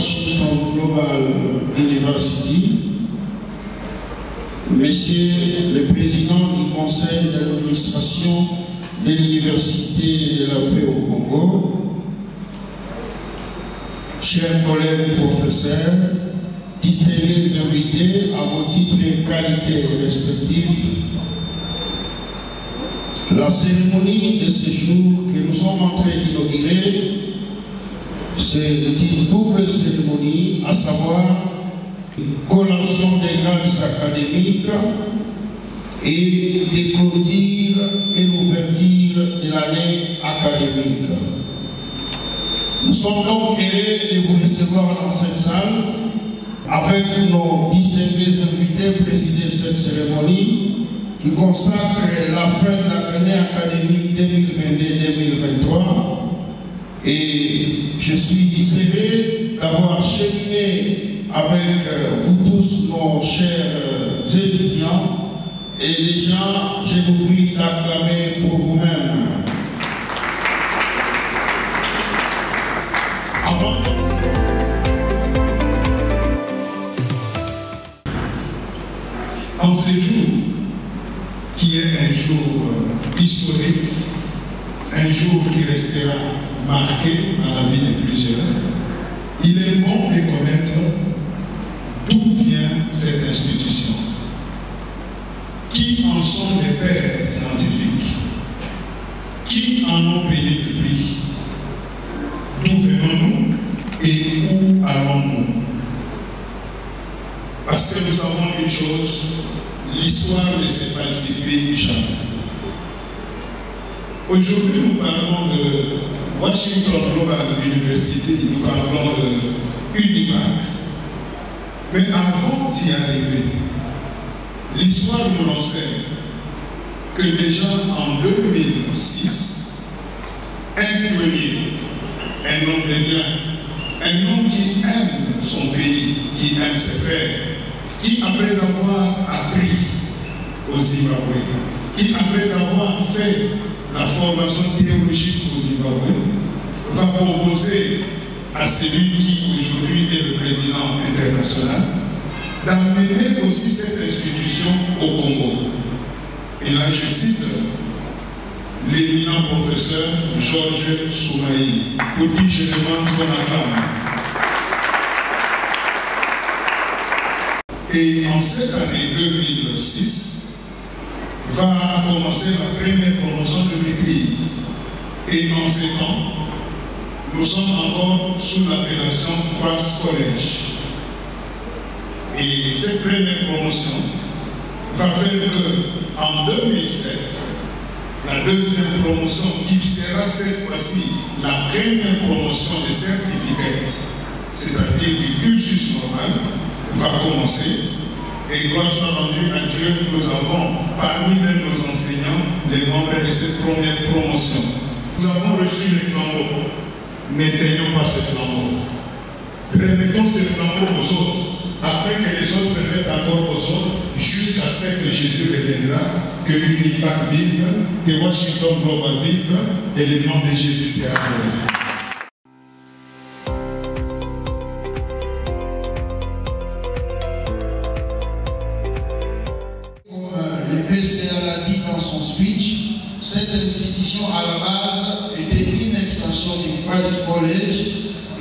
Washington Global University, Monsieur le Président du Conseil d'administration de l'Université de la paix au Congo, chers collègues professeurs, distingués invités à vos titres et qualités respectifs, la cérémonie de ce jour que nous sommes en train d'inaugurer, c'est une double cérémonie, à savoir une collation des grades académiques et des clôtures et l'ouverture de l'année académique. Nous sommes donc heureux de vous recevoir dans cette salle avec nos distingués invités présider cette cérémonie qui consacre la fin de l'année académique 2022-2023. Et je suis heureux d'avoir cheminé avec vous tous, nos chers étudiants. Et les gens, je vous prie d'acclamer pour vous-même. En ce jour, qui est un jour historique, un jour qui restera marqué dans la vie de plusieurs, il est bon de connaître d'où vient cette institution. Qui en sont les pères scientifiques? Qui en ont payé le prix? D'où venons-nous et où allons-nous? Parce que nous savons une chose, l'histoire ne se falsifie jamais. Aujourd'hui, nous parlons de Washington Global University, nous parlons de UNIVAC. Mais avant d'y arriver, l'histoire nous enseigne que déjà en 2006, un pionnier, un homme de bien, un homme qui aime son pays, qui aime ses frères, qui après avoir appris au Zimbabwe, qui après avoir fait la formation théologique au Zimbabwe, va proposer à celui qui aujourd'hui est le président international d'amener aussi cette institution au Congo. Et là, je cite l'éminent professeur Georges Soumaïli, pour qui je demande qu'on acclame. Et en cette année 2006, va commencer la première promotion de maîtrise. Et en ces temps, nous sommes encore sous l'appellation Cross College. Et cette première promotion va faire qu'en 2007, la deuxième promotion, qui sera cette fois-ci la première promotion de certificat, c'est-à-dire du cursus normal, va commencer. Et gloire soit rendue à Dieu, nous avons parmi nos enseignants les membres de cette première promotion. Nous avons reçu les flambeaux. N'éteignons pas ces flambeaux. Remettons ces flambeaux aux autres, afin que les autres remettent encore aux autres, jusqu'à ce que Jésus reviendra, que l'UNIVAC vive, que Washington Global vive, et le nom de Jésus sera glorifié. Cette institution à la base était une extension du Christ College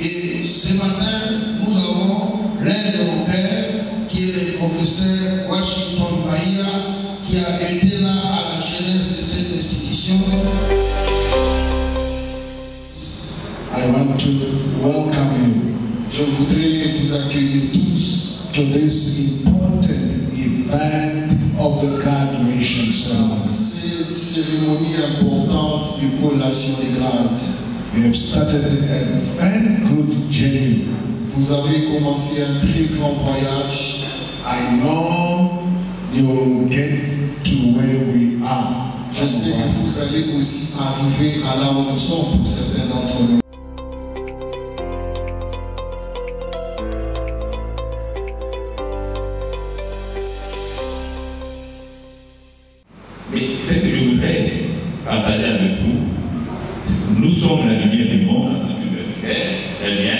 et ce matin nous avons l'un de nos pères qui est le professeur Washington Bahia qui a été là à la genèse de cette institution. I want to welcome you. Je voudrais vous accueillir tous to this important event of the graduation ceremony. Cérémonie importante de collation des grades. You have started a very good journey. Vous avez commencé un très grand voyage. I know you will get to where we are. Je sais que vous allez aussi arriver à là où nous sommes pour certains d'entre nous. Mais ce que je voudrais partager avec vous, c'est que nous sommes la lumière du monde en tant qu'universitaire, très bien,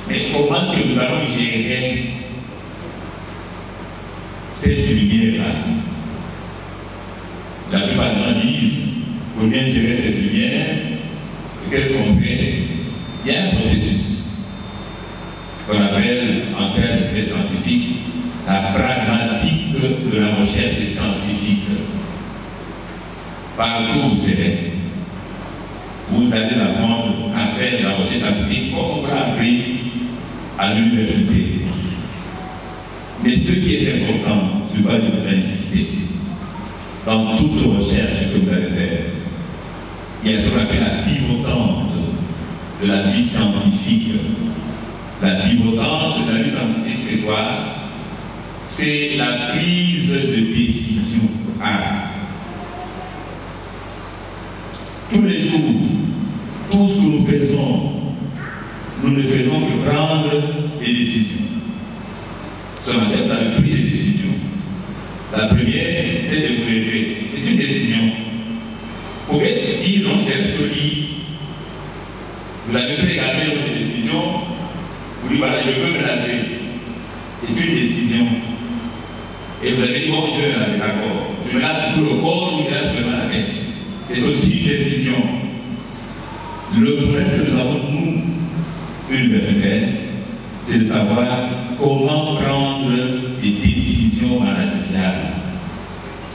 mais comment est-ce que nous allons gérer cette lumière-là. La plupart des gens disent, pour bien gérer cette lumière, qu'est-ce qu'on fait? Il y a un processus qu'on appelle, en termes très scientifiques, la pragmatique de la recherche scientifique. Partout où vous serez, vous allez apprendre à faire de la recherche scientifique comme on l'a appris à l'université. Mais ce qui est important, sur quoi je voudrais insister, dans toute recherche que vous allez faire, il y a ce qu'on appelle la pivotante de la vie scientifique. La pivotante de la vie scientifique, c'est quoi? C'est la prise de décision. Tous les jours, tout ce que nous faisons, nous ne faisons que prendre des décisions. Ce matin, vous avez pris des décisions. La première, c'est de vous lever. C'est une décision. Vous pouvez dire non, j'ai reste au lit. Vous avez pris également votre décision. Vous dites voilà, je veux me laver. C'est une décision. Et vous avez dit bon, je vais me laver, d'accord. Je me lave tout le corps ou je lave seulement la tête. C'est aussi une décision. Le problème que nous avons, nous, universitaires, c'est de savoir comment prendre des décisions managériales.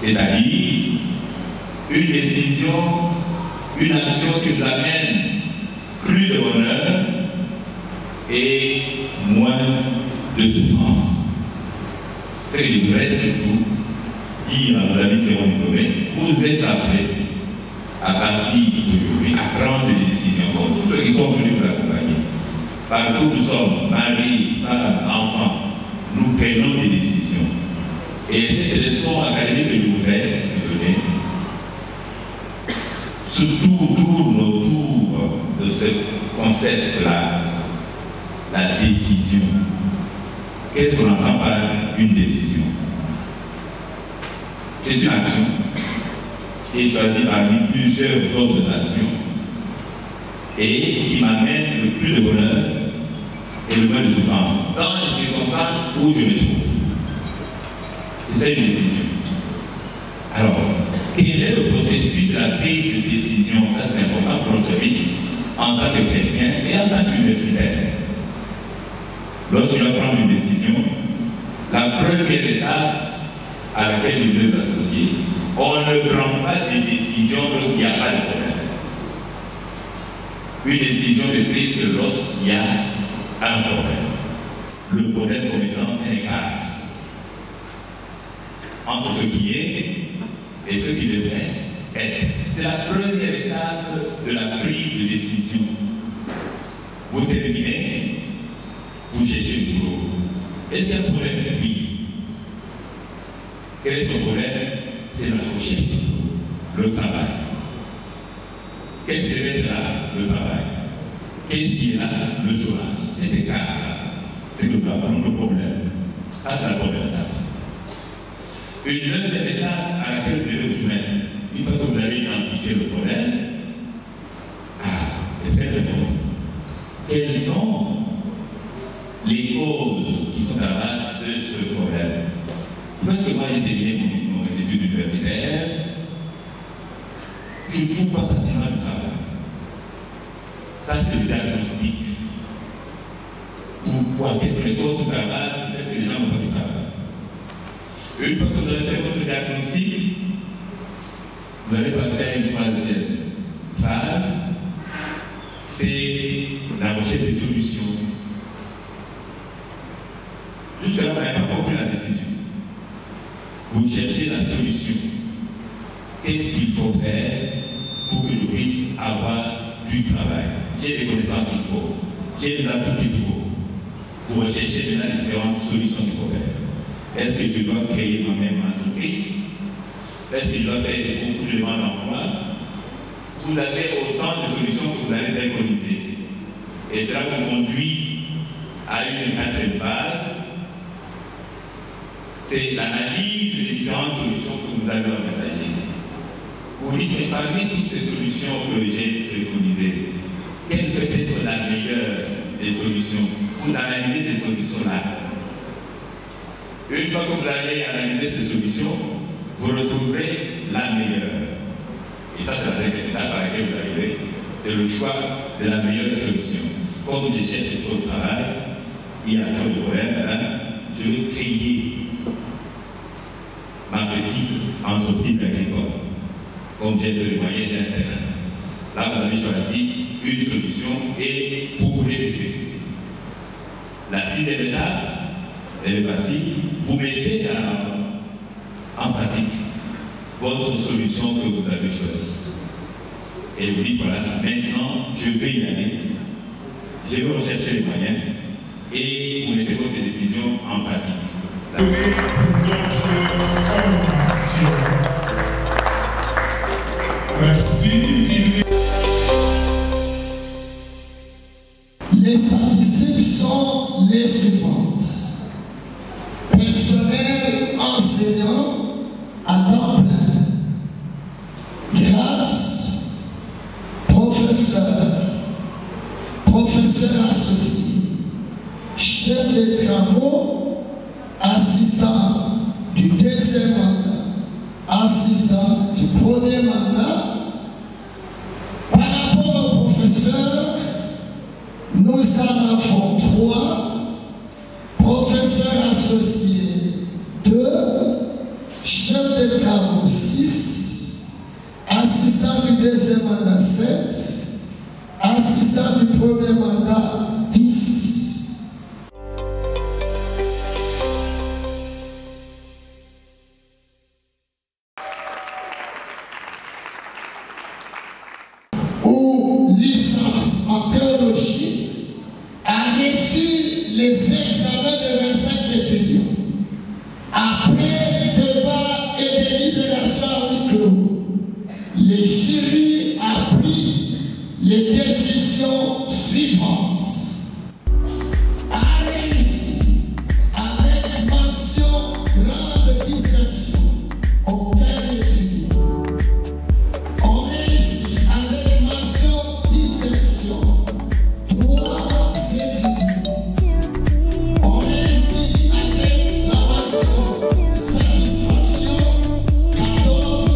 C'est-à-dire une décision, une action qui nous amène plus de bonheur et moins de souffrance. C'est que je voudrais surtout dire à nos amis diplômés, vous êtes appelés à partir d'aujourd'hui à prendre des décisions comme tous ceux qui sont venus vous accompagner. Partout où nous sommes, mari, femme, enfants, nous prenons des décisions. Et cette leçon académique que je voudrais vous donner, surtout tourne autour de ce concept-là, la décision. Qu'est-ce qu'on entend par une décision? C'est une action qui est choisie parmi plusieurs autres actions et qui m'amène le plus de bonheur et le moins de souffrance dans les circonstances où je me trouve. C'est ça une décision. Alors, quel est le processus de la prise de décision? Ça, c'est important pour notre vie en tant que chrétien et en tant qu'universitaire. Lorsque je dois prendre une décision, la première étape à laquelle je veux m'associer, on ne prend pas des décisions lorsqu'il n'y a pas de problème. Une décision est prise que lorsqu'il y a un problème. Le problème comme étant un écart entre ce qui est et ce qui devrait être. C'est la première étape de la prise de décision. Vous terminez, vous cherchez le boulot. Est-ce qu'il y a un problème? Oui. Quel est ton problème? C'est la recherche, le travail. Qu'est-ce qui devait être là? Le travail. Qu'est-ce qui est là? Le chômage. Cet écart-là, c'est que nous avons le problème. Ça, c'est la première étape. Une deuxième étape à laquelle vous devez vous mettre, une fois que vous avez identifié le problème, c'est très important. Quelles sont les causes qui sont à la base de ce problème? Parce que moi j'ai terminé mon études universitaires, je ne trouve pas facilement le travail. Ça, c'est le diagnostic. Pourquoi? Qu'est-ce que les causes du travail? Peut-être que les gens n'ont pas du travail. Une fois que vous avez fait votre diagnostic, vous allez passer à une troisième phase, c'est la recherche des solutions. Jusque-là, vous n'avez pas compris la décision. Vous cherchez la solution. Qu'est-ce qu'il faut faire pour que je puisse avoir du travail? J'ai les connaissances qu'il faut, j'ai les atouts qu'il faut pour rechercher maintenant les différentes solutions qu'il faut faire. Est-ce que je dois créer moi-même une entreprise? Est-ce que je dois faire des compléments d'emploi? Vous avez autant de solutions que vous allez préconiser. Et cela vous conduit à une quatrième phase. C'est l'analyse des différentes solutions que vous avez envisagées. Vous dites, mais parmi toutes ces solutions que j'ai préconisées, quelle peut être la meilleure des solutions? vous analysez ces solutions-là. Une fois que vous allez analyser ces solutions, vous retrouverez la meilleure. Et ça, c'est la cinquième étape à laquelle vous arrivez. C'est le choix de la meilleure solution. Comme je cherche trop de travail, il y a trop de problèmes, je vais créer ma petite entreprise agricole. Comme j'ai peu de moyens, j'ai un terrain. Là, vous avez choisi une solution et vous voulez l'exécuter. La sixième étape, elle est facile. Vous mettez en pratique votre solution que vous avez choisie. Et vous dites, voilà, maintenant, je vais y aller. Je vais rechercher les moyens et vous mettez votre décision en pratique. Merci. Les statistiques sont les suivantes. Personnel enseignant à temps plein, grades, professeur associé, chef de travaux, assistant du deuxième mandat, assistant du premier mandat. Par rapport au professeur, nous en avons 3, professeurs associés 2, chef de travaux 6, assistant du deuxième mandat 7, assistant du premier mandat 10. Ou licence en théologie a reçu les examens de 25 étudiants. Après débat et délibération à huis clos, le jury a pris les décisions suivantes. A réussi avec mention grande distinction aucun étudiant. On réussit avec mention distinction 3 étudiants. On réussit avec la mention satisfaction 14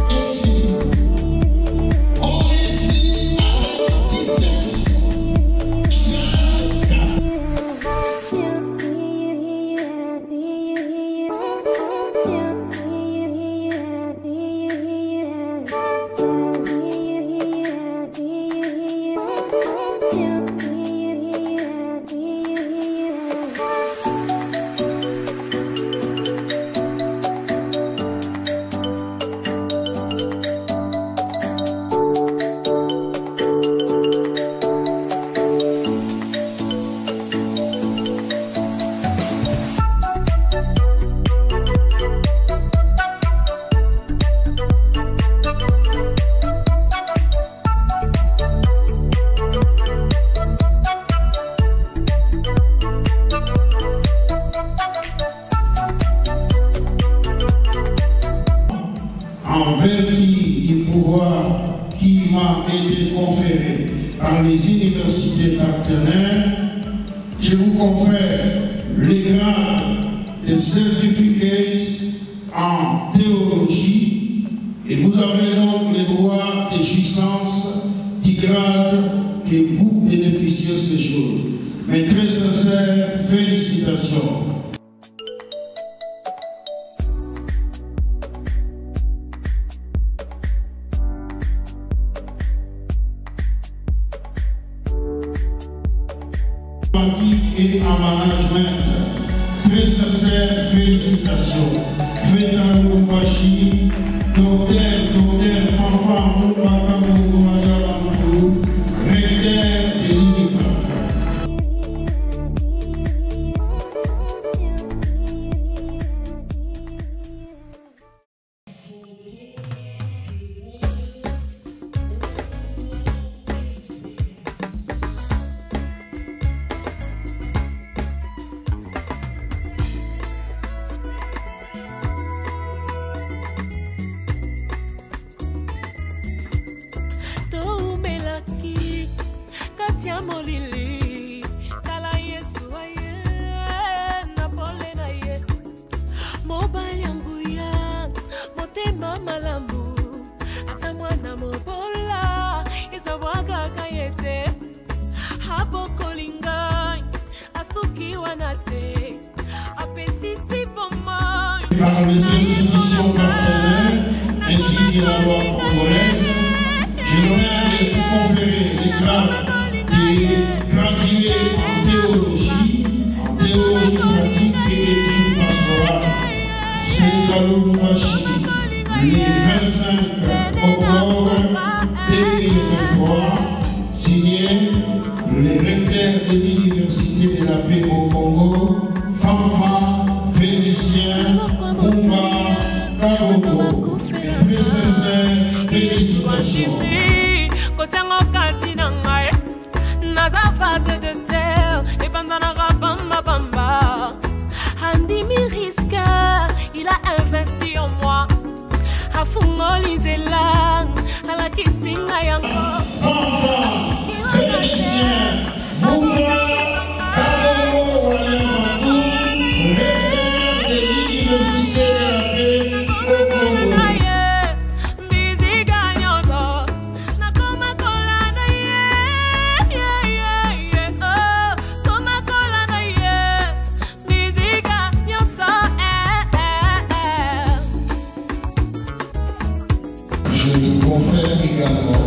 étudiants. On réussit avec distinction 4. En vertu du pouvoir qui m'a été conféré par les universités partenaires, je vous confère les grades de certificate en théologie et vous avez donc le droit de jouissance du grade que vous bénéficiez ce jour. Mes très sincères félicitations. Et en management, très sincères félicitations. Faites-en nous Bachi, docteur Fanfan Moubaka Moubaya Bambou, recteur de l'UNIPAC. Todo Par les institutions partenaires ainsi que la loi congolaise, j'ai l'honneur de vous conférer les grades des gradués en théologie pratique et études pastorales. C'est Kalumbashi, le 25 octobre 2023, signé le recteur de l'Université de la paix au Congo, Fanfa Félicien Kumba Kaboko. Mes sincères félicitations. Naza phase de terre et bandana bamba bamba. Andy Miriska, il a investi en moi. A fungoli de lang, a la kissinga yango. Fanfa Félicien Kumba Kaboko Waliamatu, recteur de l'Université de la paix au Congo. Je te confère également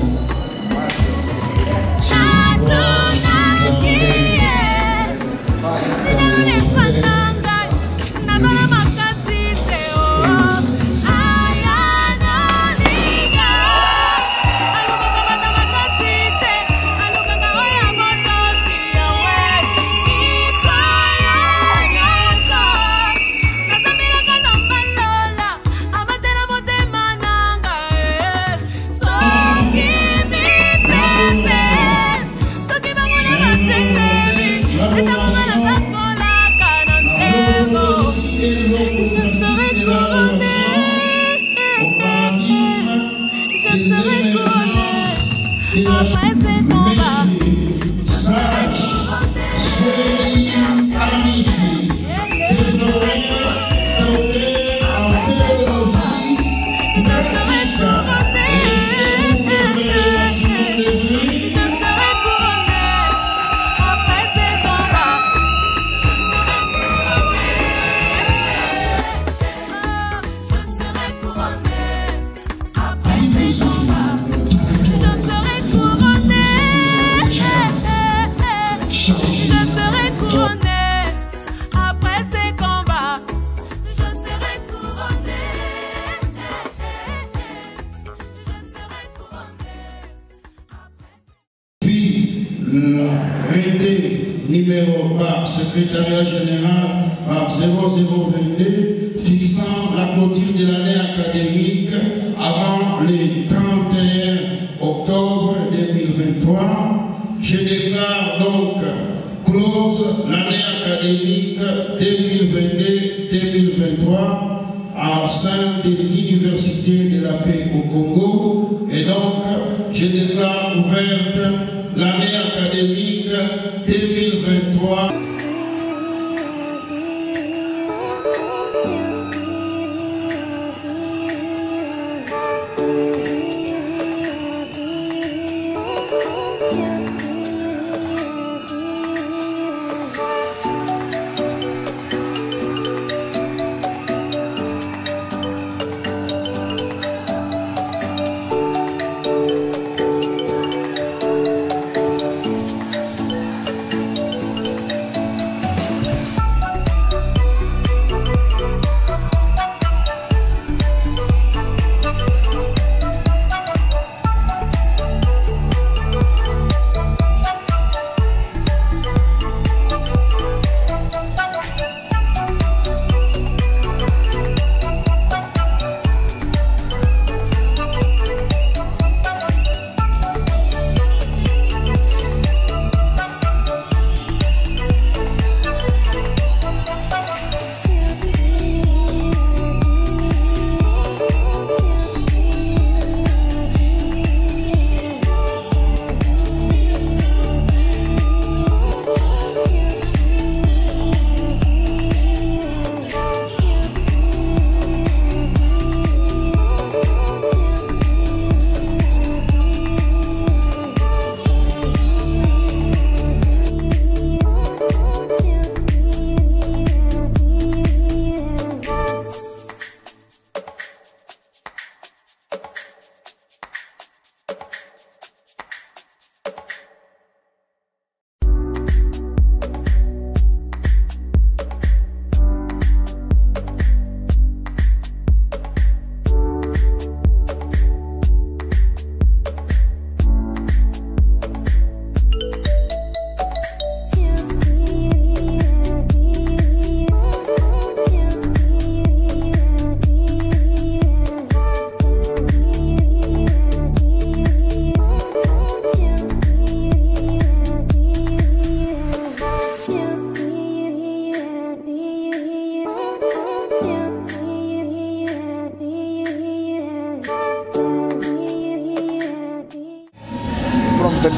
l'arrêté numéro par secrétariat général par 0022 fixant la clôture de l'année académique avant le 31 octobre 2023. Je déclare donc close l'année académique 2022-2023 au sein de l'Université de la paix au Congo, et donc je déclare ouverte l'année académique 2023.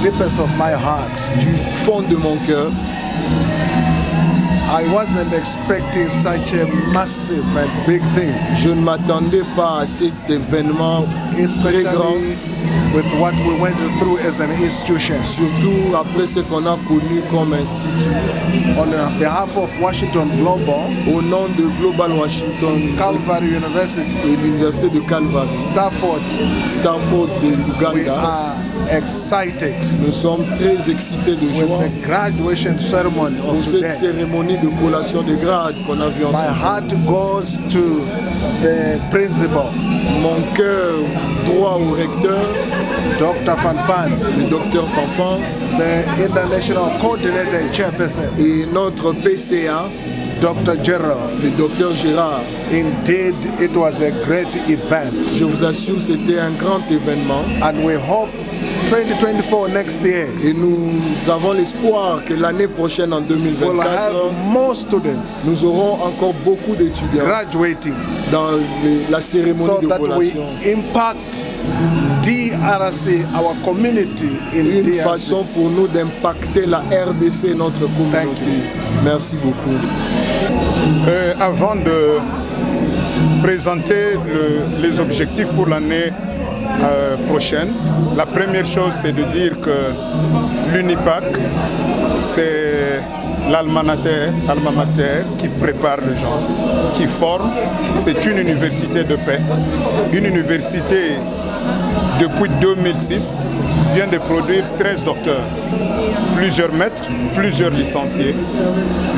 deepest of my heart, du fond de mon cœur, I wasn't expecting such a massive and big thing. je ne m'attendais pas à cet événement très grand, Especially with what we went through as an institution. surtout après ce qu'on a connu comme institut. On behalf of Washington Global, Au nom de Global Washington Calvary University, et l'Université de Calvary, Stafford, Stanford de we l'Ouganda, are excited nous sommes très excités de with joie the graduation ceremony pour of cette today. cérémonie de collation de grades qu'on a vue My ensemble. heart goes to the principal, Mon cœur droit au recteur, Dr. Fanfan, le docteur Fanfan, the international coordinator and chairperson, et notre PCA, Dr. Gerald. le docteur Gérard. Indeed, it was a great event, Je vous assure, c'était un grand événement and we hope 2024 next year et nous avons l'espoir que l'année prochaine, en we'll 2024, have more students nous aurons encore beaucoup d'étudiants graduating dans la cérémonie so de that we collation. impact DRC, our community in Une DRC. façon pour nous d'impacter la RDC, notre communauté. Merci beaucoup. Avant de présenter les objectifs pour l'année prochaine, la première chose c'est de dire que l'UNIPAC, c'est l'alma mater qui prépare les gens, qui forme. C'est une université de paix, une université depuis 2006 vient de produire 13 docteurs, plusieurs maîtres, plusieurs licenciés.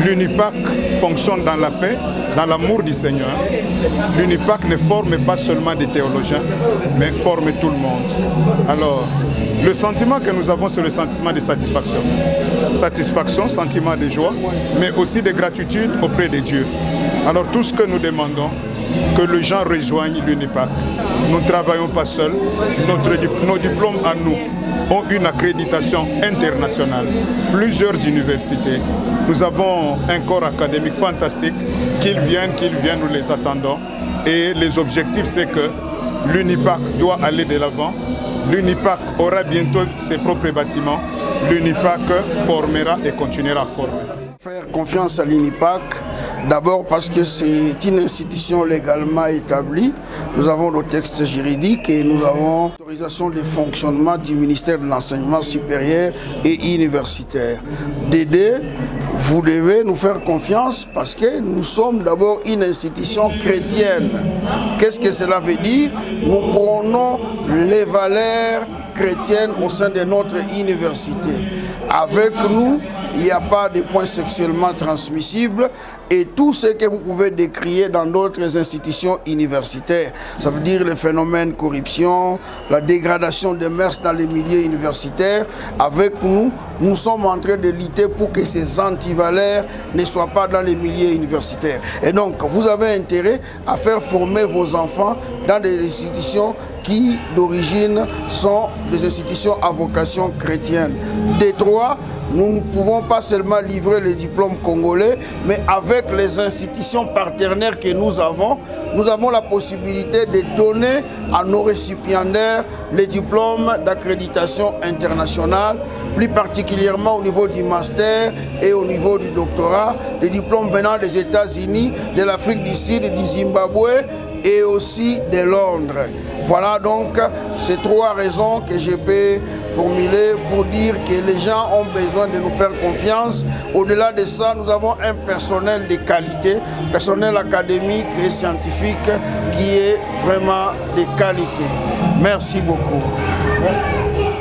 L'UNIPAC fonctionne dans la paix, dans l'amour du Seigneur. L'UNIPAC ne forme pas seulement des théologiens, mais forme tout le monde. Alors, le sentiment que nous avons, c'est le sentiment de satisfaction. Satisfaction, sentiment de joie, mais aussi de gratitude auprès de Dieu. Alors, tout ce que nous demandons, que les gens rejoignent l'UNIPAC. Nous ne travaillons pas seuls. Nos diplômes à nous ont une accréditation internationale. Plusieurs universités. Nous avons un corps académique fantastique. Qu'ils viennent, nous les attendons. Et les objectifs, c'est que l'UNIPAC doit aller de l'avant. L'UNIPAC aura bientôt ses propres bâtiments. L'UNIPAC formera et continuera à former. Faire confiance à l'UNIPAC, d'abord parce que c'est une institution légalement établie. Nous avons le texte juridique et nous avons l'autorisation de fonctionnement du ministère de l'Enseignement supérieur et universitaire. D'aider, vous devez nous faire confiance parce que nous sommes d'abord une institution chrétienne. Qu'est-ce que cela veut dire? Nous prenons les valeurs chrétiennes au sein de notre université. Avec nous, il n'y a pas de points sexuellement transmissibles et tout ce que vous pouvez décrire dans d'autres institutions universitaires. Ça veut dire le phénomène corruption, la dégradation des mœurs dans les milieux universitaires. Avec nous, nous sommes en train de lutter pour que ces antivaleurs ne soient pas dans les milieux universitaires. Et donc, vous avez intérêt à faire former vos enfants dans des institutions qui, d'origine, sont des institutions à vocation chrétienne. Détroit, nous ne pouvons pas seulement livrer les diplômes congolais, mais avec les institutions partenaires que nous avons la possibilité de donner à nos récipiendaires les diplômes d'accréditation internationale, plus particulièrement au niveau du master et au niveau du doctorat, des diplômes venant des États-Unis, de l'Afrique du Sud, du Zimbabwe et aussi de Londres. Voilà donc ces trois raisons que je peux formuler pour dire que les gens ont besoin de nous faire confiance. Au-delà de ça, nous avons un personnel de qualité, personnel académique et scientifique qui est vraiment de qualité. Merci beaucoup. Merci.